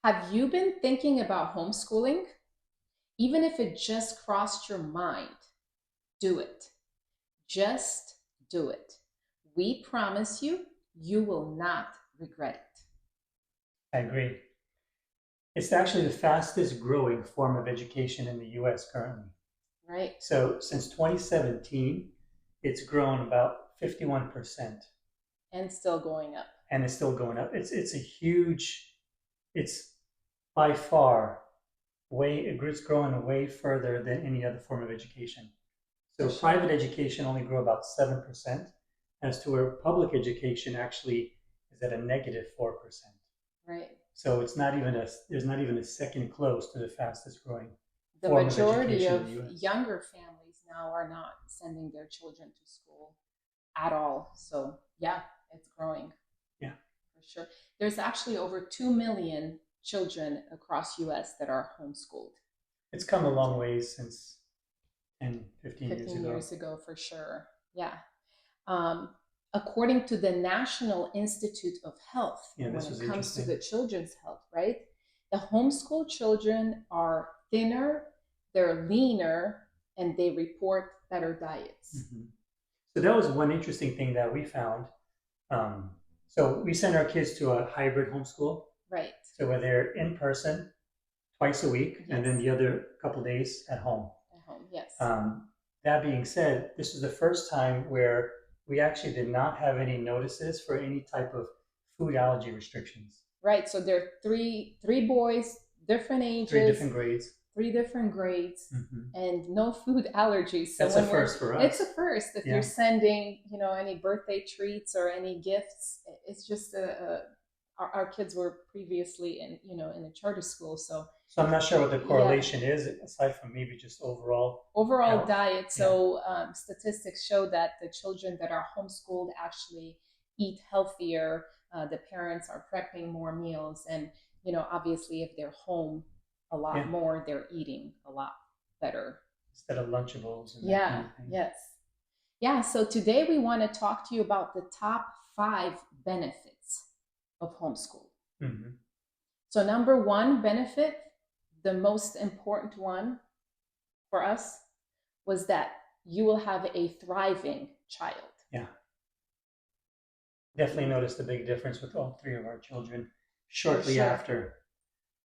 Have you been thinking about homeschooling? Even if it just crossed your mind, do it. Just do it. We promise you, you will not regret it. I agree. It's actually the fastest growing form of education in the US currently. Right? So since 2017, it's grown about 51% And still going up. and it's still going up. It's by far it's growing way further than any other form of education. For So sure. private education only grew about 7%, as to where public education actually is at a negative 4%. Right. So there's not even a second close to the fastest growing The form of majority education in of the US. younger families now are not sending their children to school at all. So, yeah, it's growing Yeah, for sure. There's actually over 2 million children across US that are homeschooled. it's come a long So, ways since 10, 15 years 15 ago. years ago for sure. Yeah. Um, According to the National Institute of Health, Yeah, when this it was comes to interesting. the children's health, right? The homeschool children are thinner, they're leaner, and they report better diets. Hmm. So that was one interesting thing that we found. Um, so we send our kids to a hybrid homeschool. Right. So where they're in person twice a week and then Yes. the other couple days at home. At home. Yes. Um, that being said, this is the first time where we actually did not have any notices for any type of food allergy restrictions. Right. So there are three boys, different Three ages, different grades. three different grades, Hmm. and no food allergies. So That's a when we're first for it's a us. first if you're Yeah, sending, any birthday treats or any gifts. It's just our kids were previously in a charter school, so so I'm not sure what the yeah, correlation is, aside from maybe just overall overall health. diet. Yeah, So statistics show that the children that are homeschooled actually eat healthier. The parents are prepping more meals, and obviously, if they're home a lot yeah. more, they're eating a lot better. Instead of Lunchables and that kind Yeah. of thing. Yes. Yeah. So today we want to talk to you about the top 5 benefits of homeschool. Hmm. So number one benefit, the most important one for us, was that you will have a thriving child. Yeah, definitely noticed a big difference with all three of our children For shortly sure. after.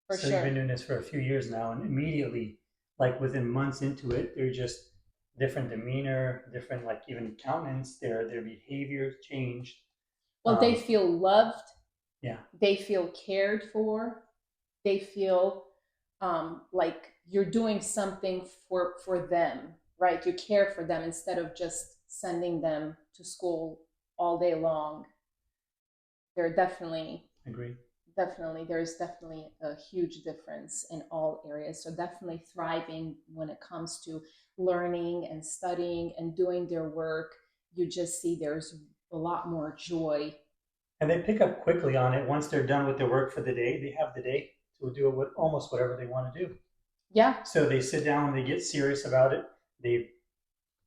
For So we've been sure. doing this for a few years now, and immediately, like within months into it, they're just different demeanor, different like even countenance. Their behavior changed. Well, they Um, feel loved, yeah, they feel cared for, they feel like you're doing something for them, right? You care for them instead of just sending them to school all day long. They're agree. there's definitely a huge difference in all areas. So definitely thriving when it comes to learning and studying and doing their work. You just see there's a lot more joy. And they pick up quickly on it once they're done with their work for the day. They have the day to do almost whatever they want to do. Yeah. So they sit down, they get serious about it. They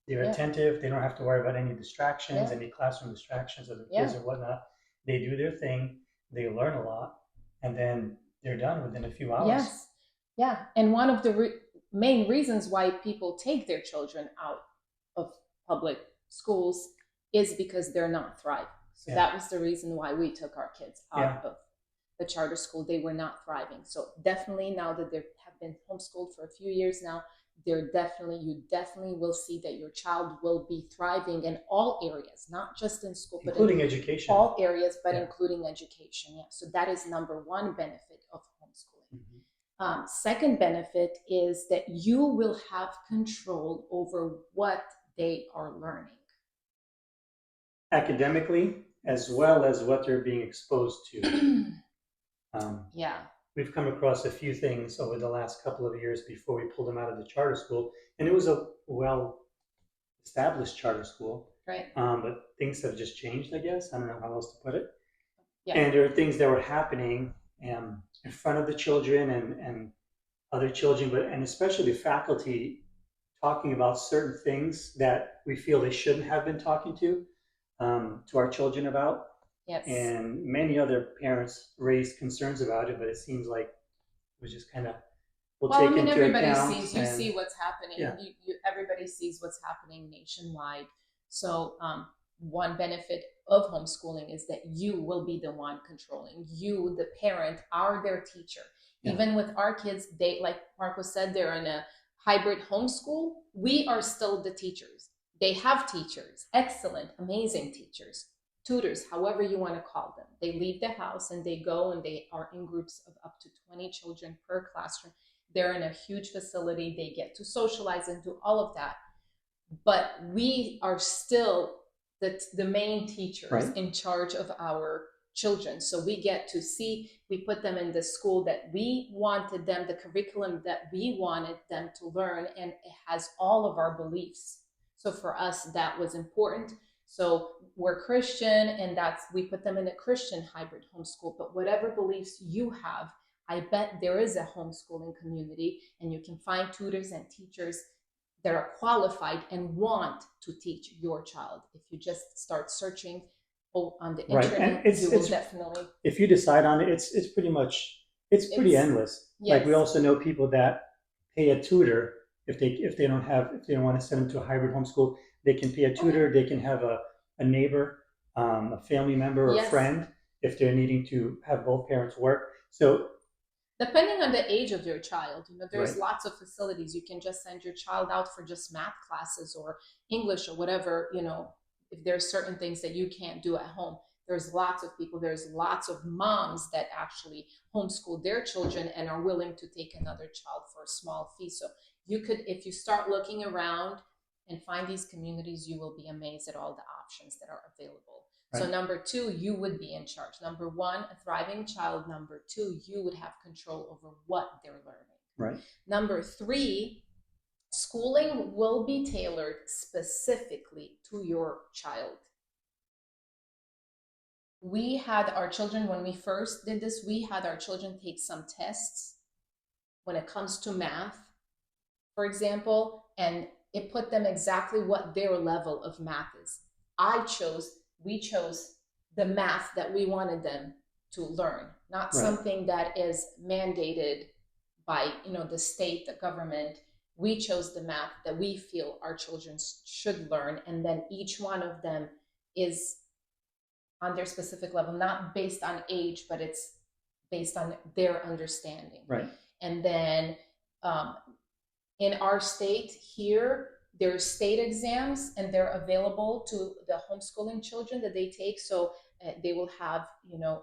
they're Yeah. attentive. They don't have to worry about any distractions, Yeah. any classroom distractions of the Yeah. kids or whatnot. They do their thing. They learn a lot, and then they're done within a few hours. Yes. Yeah. And one of the main reasons why people take their children out of public schools is because they're not thriving. So Yeah, that was the reason why we took our kids yeah. out of the charter school. They were not thriving. So definitely now that they have been homeschooled for a few years now, you definitely will see that your child will be thriving in all areas, not just in school, but in Including education. all areas, but Yeah. including education. Yeah. So that is number one benefit of homeschooling. Mhm. Second benefit is that you will have control over what they are learning. Academically, as well as what they're being exposed to. Um, Yeah. we've come across a few things over the last couple of years before we pulled them out of the charter school, and it was a well established charter school. Right. But things have just changed, I guess. I don't know how else to put it. Yeah. And there are things that were happening in front of the children and other children, but and especially the faculty talking about certain things that we feel they shouldn't have been talking to our children about. Yes. And many other parents raised concerns about it, but it seems like was just kind of, we'll Well, I take mean, into everybody account, sees, you see and what's happening. yeah, Everybody sees what's happening nationwide. So, one benefit of homeschooling is that you will be the one controlling. You, the parent, are their teacher. yeah, Even with our kids, they, like Marco said, they're in a hybrid homeschool. We are still the teachers. They have teachers, excellent, amazing teachers, tutors, however you want to call them. They leave the house and they go and they are in groups of up to 20 children per classroom. They're in a huge facility. They get to socialize and do all of that. But we are still the main teachers right, in charge of our children. So we get to see, we put them in the school that we wanted them, the curriculum that we wanted them to learn, and it has all of our beliefs. So for us, that was important. So we're Christian, and that's, we put them in a Christian hybrid homeschool. But whatever beliefs you have, I bet there is a homeschooling community, and you can find tutors and teachers that are qualified and want to teach your child. If you just start searching on the right. And internet, you will definitely. if you decide on it, it's pretty much, it's pretty It's endless. Like, we yes, also know people that pay a tutor if they don't have, if they don't want to send them to a hybrid homeschool, they can pay a okay, tutor. They can have a neighbor, a family member or a yes. friend if they're needing to have both parents work. So Depending on the age of your child, there's right, lots of facilities. You can just send your child out for just math classes or English or whatever. If there's certain things that you can't do at home, there's lots of people. There's lots of moms that actually homeschool their children and are willing to take another child for a small fee. So you could, if you start looking around and find these communities, you will be amazed at all the options that are available. So right, number two, you would be in charge. Number one, a thriving child. Number two, you would have control over what they're learning. right, Number three, schooling will be tailored specifically to your child. We had our children, when we first did this, we had our children take some tests when it comes to math, for example, and it put them exactly what their level of math is. We chose the math that we wanted them to learn, not right. something that is mandated by the state, the government. We chose the math that we feel our children should learn, and then each one of them is on their specific level, not based on age, but it's based on their understanding. Right. And then in our state here, there's state exams, and they're available to the homeschooling children that they take. So they will have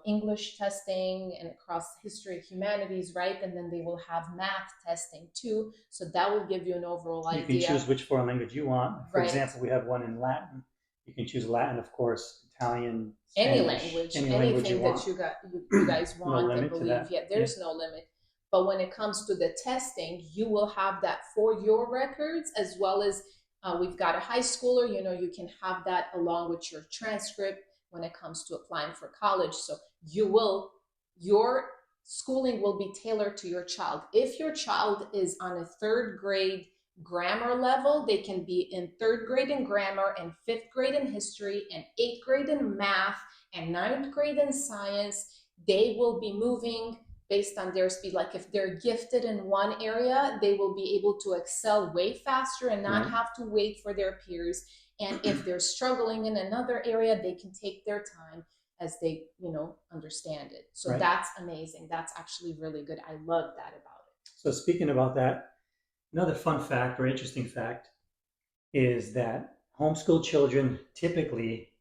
English testing and across history, humanities, right? And then they will have math testing too. So that will give you an overall You idea. can choose which foreign language you want. For right. example, we have one in Latin. You can choose Latin, of course, Italian, Any Spanish, language, any language anything you that want. you guys No want and limit to believe. that. Yeah, there's no limit. But when it comes to the testing, you will have that for your records, as well as we've got a high schooler. You can have that along with your transcript when it comes to applying for college. So your schooling will be tailored to your child. If your child is on a third grade grammar level, they can be in third grade in grammar and fifth grade in history and eighth grade in math and ninth grade in science. They will be moving based on their speed. Like if they're gifted in one area, they will be able to excel way faster and not Right. have to wait for their peers. And if they're struggling in another area, they can take their time as they understand it. So Right. that's amazing. That's actually really good. I love that about it. So speaking about that, another fun fact or interesting fact is that homeschool children typically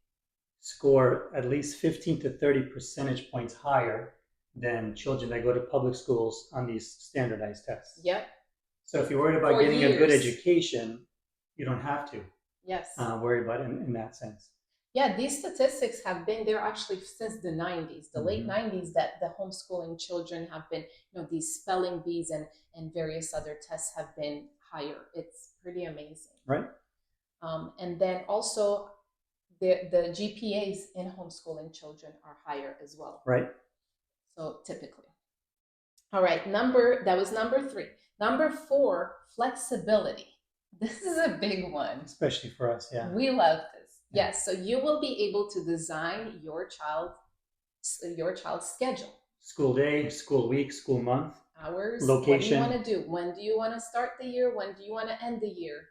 score at least 15 to 30 percentage points higher than children that go to public schools on these standardized tests. Yep. So if you're worried about For getting a good years. education, you don't have to Yes. worry about it in that sense. Yeah, these statistics have been there actually since the 90s, the late 90s, that the homeschooling children have been, these spelling bees and various other tests have been higher. It's pretty amazing. Right. And then also the GPAs in homeschooling children are higher as well. Right. So typically. All right, that was number 3. Number 4, flexibility. This is a big one. Especially for us, yeah. We love this. Yeah. Yes, so you will be able to design your child's schedule. School day, school week, school month. hours. What do you want Location. to do? When do you want to start the year? When do you want to end the year?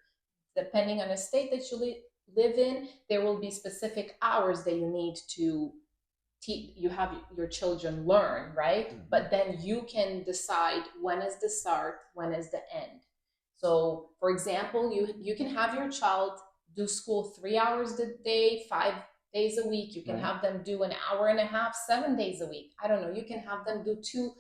Depending on the state that you live in, there will be specific hours that you need to you have your children learn, right? Mm-hmm. But then you can decide when is the start, when is the end. So for example, you can have your child do school 3 hours a day, 5 days a week. You can Right. have them do an hour and a half, 7 days a week. I don't know. You can have them do two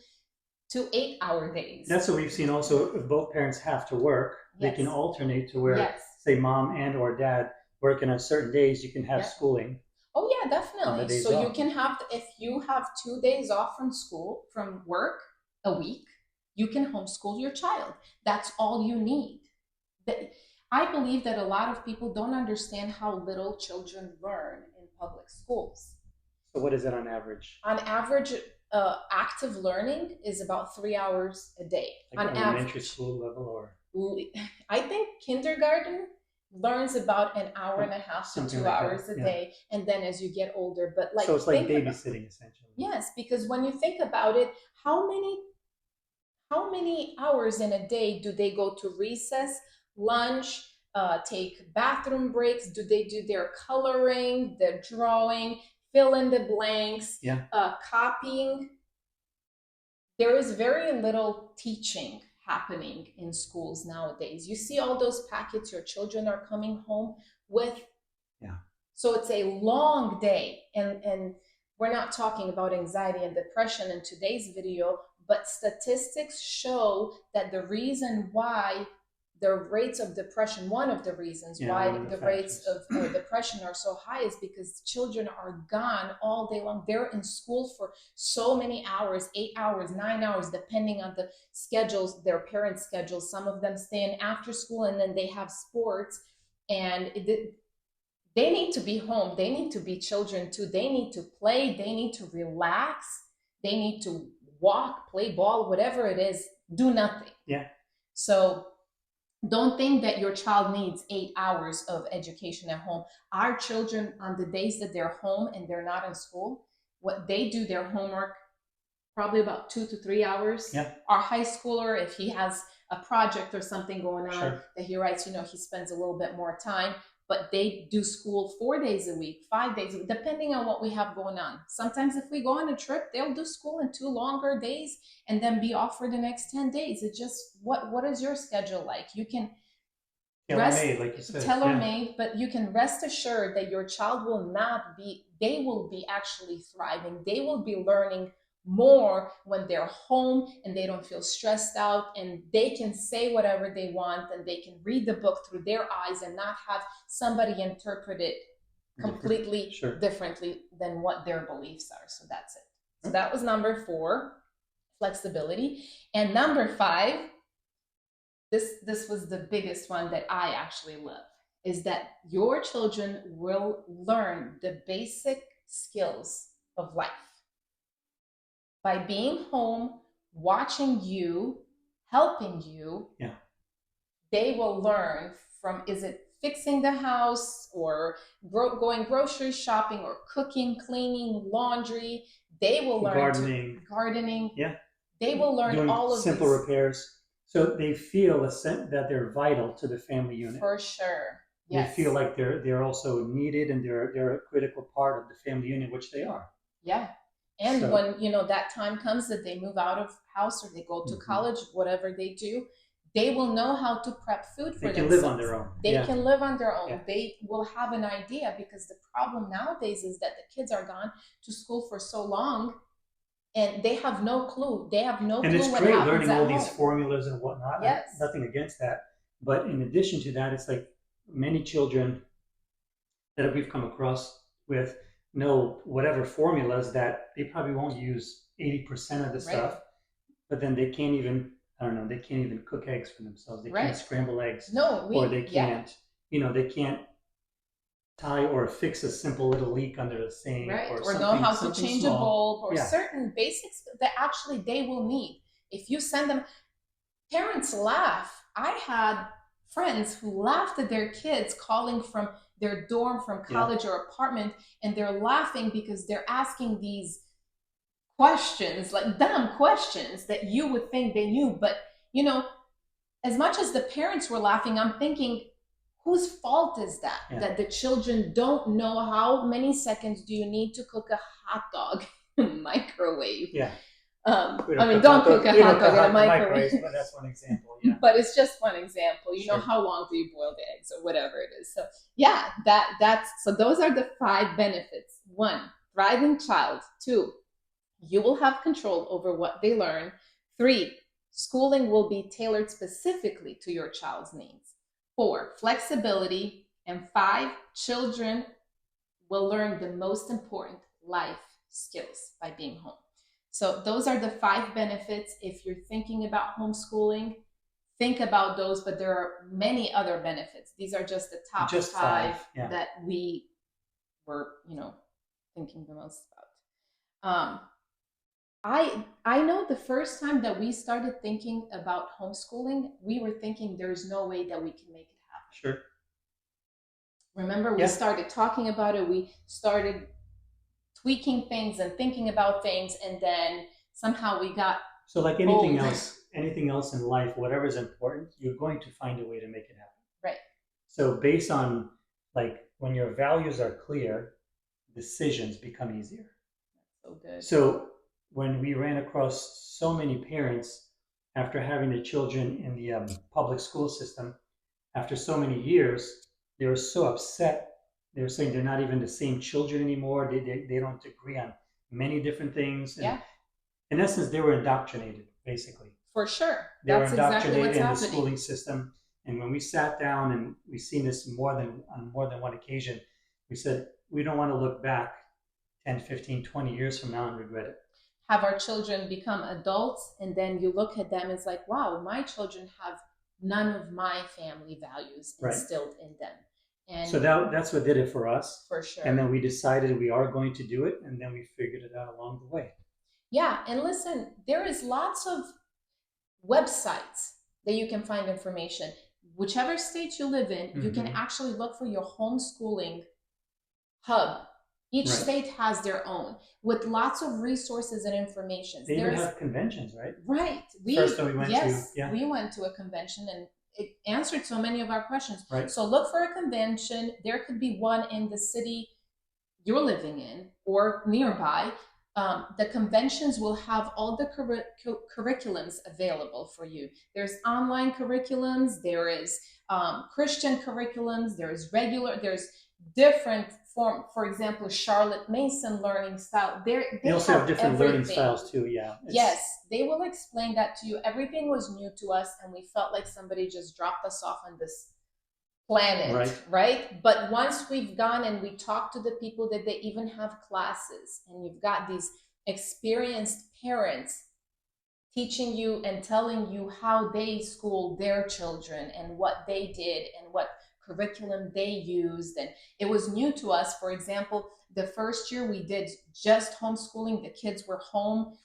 8-hour days. That's what we've seen also. If both parents have to work, they can Yes. alternate to where, Yes. say, mom and or dad working on certain days, you can have Yeah. schooling Oh yeah, on the definitely. days So you off. can have, if you have 2 days off from school, from work a week, you can homeschool your child. That's all you need. I believe that a lot of people don't understand how little children learn in public schools. So what is it on average? On average, active learning is about 3 hours a day. Like On elementary average, school level or I think kindergarten learns about an hour and a half to something 2 like that, hours a yeah. day, and then as you get older, but like so it's like think about, babysitting essentially. yes, because when you think about it, how many hours in a day do they go to recess, lunch, take bathroom breaks? Do they do their coloring, their drawing, fill in the blanks, Yeah. Copying? There is very little teaching happening in schools nowadays. You see all those packets your children are coming home with. Yeah. So it's a long day, and we're not talking about anxiety and depression in today's video, but statistics show that the reason why the rates of depression, one of the reasons why the rates of depression are so high is because children are gone all day long. They're in school for so many hours, 8 hours, 9 hours, depending on the schedules, their parents' schedules. Some of them stay in after school and then they have sports, and they need to be home. They need to be children too. They need to play. They need to relax. They need to walk, play ball, whatever it is, do nothing. Yeah. So don't think that your child needs 8 hours of education at home. Our children, on the days that they're home and they're not in school, what they do, their homework, probably about 2 to 3 hours. Yeah. Our high schooler, if he has a project or something going on, Sure. that he writes, he spends a little bit more time. But they do school 4 days a week, 5 days a week, depending on what we have going on. Sometimes if we go on a trip, they'll do school in 2 longer days and then be off for the next 10 days. It's just, what is your schedule like? You can tailor-made, like you said. Tailor-made, but you can rest assured that your child will not be, they will be actually thriving. They will be learning more when they're home and they don't feel stressed out, and they can say whatever they want and they can read the book through their eyes and not have somebody interpret it completely differently than what their beliefs are. So that's it. So that was number 4, flexibility. And number 5, this was the biggest one that I actually love, is that your children will learn the basic skills of life. By being home, watching you, helping you, they will learn from, is it fixing the house or going grocery shopping or cooking, cleaning, laundry. They will learn gardening. Yeah. They will learn doing all of simple these. repairs. So they feel that they're vital to the family unit. For sure. Yes. They feel like they're also needed and they're a critical part of the family unit, which they are. Yeah. And when, that time comes that they move out of house or they go to college, whatever they do, they will know how to prep food for themselves. They can live on their own. They can live on their own. Yeah. They will have an idea, because the problem nowadays is that the kids are gone to school for so long and they have no clue. They have no clue what happens at home. And it's great learning all these formulas and whatnot. Yes. Nothing against that. But in addition to that, it's like many children that we've come across with know whatever formulas that they probably won't use 80% of the stuff, but then they can't even, they can't even cook eggs for themselves. They can't scramble eggs. Or they can't, they can't tie or fix a simple little leak under the sink. Right, or know how to change small. A bulb, or certain basics that actually they will need. If you send them, parents laugh. I had friends who laughed at their kids calling from their dorm, from college or apartment, and they're laughing because they're asking these questions, like dumb questions that you would think they knew. But, you know, as much as the parents were laughing, I'm thinking, whose fault is that? Yeah. That the children don't know how many seconds do you need to cook a hot dog in a microwave? Yeah. I mean, don't cook a We hot don't dog cut in a hot microwave. microwaves, but that's one example. Yeah. But it's just one example. You know, Sure. how long do you boil the eggs or whatever it is? So yeah, that's so those are the 5 benefits. 1, thriving child. 2, you will have control over what they learn. 3, schooling will be tailored specifically to your child's needs. 4, flexibility. And 5, children will learn the most important life skills by being home. So those are the 5 benefits. If you're thinking about homeschooling, think about those, but there are many other benefits. These are just the top Just 5 yeah. that we were, thinking the most about. I know the first time that we started thinking about homeschooling, we were thinking there's no way that we can make it happen. Sure. Remember, we Yeah. started talking about it. We started tweaking things and thinking about things, and then somehow we got So like old. anything else in life, whatever is important, you're going to find a way to make it happen. Right. So based on like when your values are clear, decisions become easier. So good. So when we ran across so many parents after having their children in the public school system, after so many years, they were so upset. They were saying they're not even the same children anymore. They don't agree on many different things. And Yeah. in essence, they were indoctrinated, basically. For sure. They were That's exactly indoctrinated what's in the happening. schooling system. And when we sat down and we've seen this on more than one occasion, we said, we don't want to look back 10, 15, 20 years from now and regret it. Have our children become adults, and then you look at them, it's like, wow, my children have none of my family values Right. instilled in them. And So that's what did it for us. for sure. And then we decided we are going to do it, and then we figured it out along the way. Yeah, and listen, there is lots of websites that you can find information. Whichever state you live in, you can actually look for your homeschooling hub. Each Right. state has their own, with lots of resources and information. They even have conventions, right? Right. First one we went yes, to, yeah. we went to a convention, and it answered so many of our questions. Right. So look for a convention. There could be one in the city you're living in or nearby. The conventions will have all the curriculums available for you. There's online curriculums, there is Christian curriculums, there's different form. For example, Charlotte Mason learning style. They also have different everything. learning styles too. Yeah. Yes, they will explain that to you. Everything was new to us, and we felt like somebody just dropped us off on this planet, right? But once we've gone and we talked to the people, that they even have classes, and you've got these experienced parents teaching you and telling you how they schooled their children and what they did and what curriculum they used. And it was new to us. For example, the first year we did just homeschooling, the kids were home.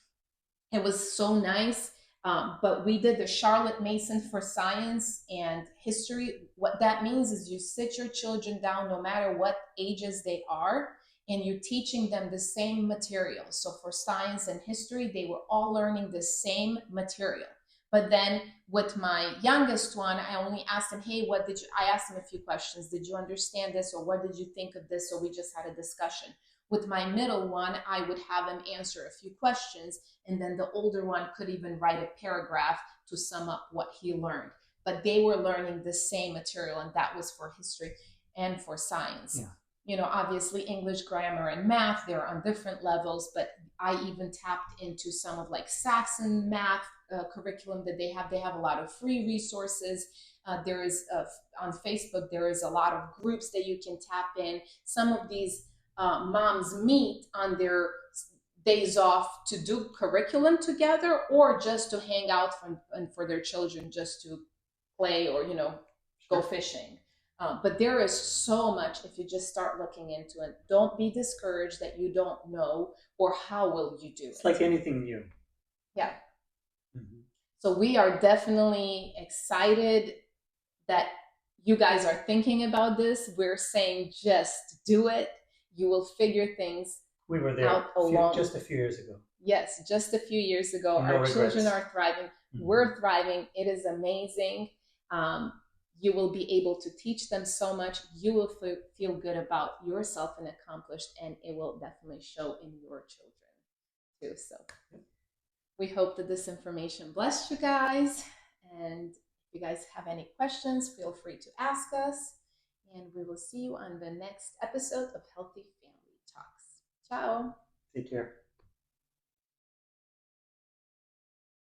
It was so nice. But we did the Charlotte Mason for science and history. What that means is you sit your children down, no matter what ages they are, and you're teaching them the same material. So for science and history, they were all learning the same material. But then with my youngest one, I only asked him, hey, I asked him a few questions. Did you understand this? Or what did you think of this? So we just had a discussion. With my middle one, I would have him answer a few questions, and then the older one could even write a paragraph to sum up what he learned. But they were learning the same material, and that was for history and for science. Yeah. Obviously English, grammar, and math, they're on different levels, but I even tapped into some of like Saxon math curriculum that they have. They have a lot of free resources. There is on Facebook, there is a lot of groups that you can tap in. Some of these moms meet on their days off to do curriculum together, or just to hang out and for their children just to play or go fishing. But there is so much if you just start looking into it. Don't be discouraged that you don't know, or how will you do it. It's like anything new. Yeah. So we are definitely excited that you guys are thinking about this. We're saying just do it. You will figure things We were there out along. just a few years ago. Yes, just a few years ago, No our children regrets. are thriving. Mhm. We're thriving. It is amazing. Um, you will be able to teach them so much. You will feel good about yourself and accomplished, and it will definitely show in your children too. So we hope that this information blessed you guys. And if you guys have any questions, feel free to ask us. And we will see you on the next episode of Healthy Family Talks. Ciao. Take care.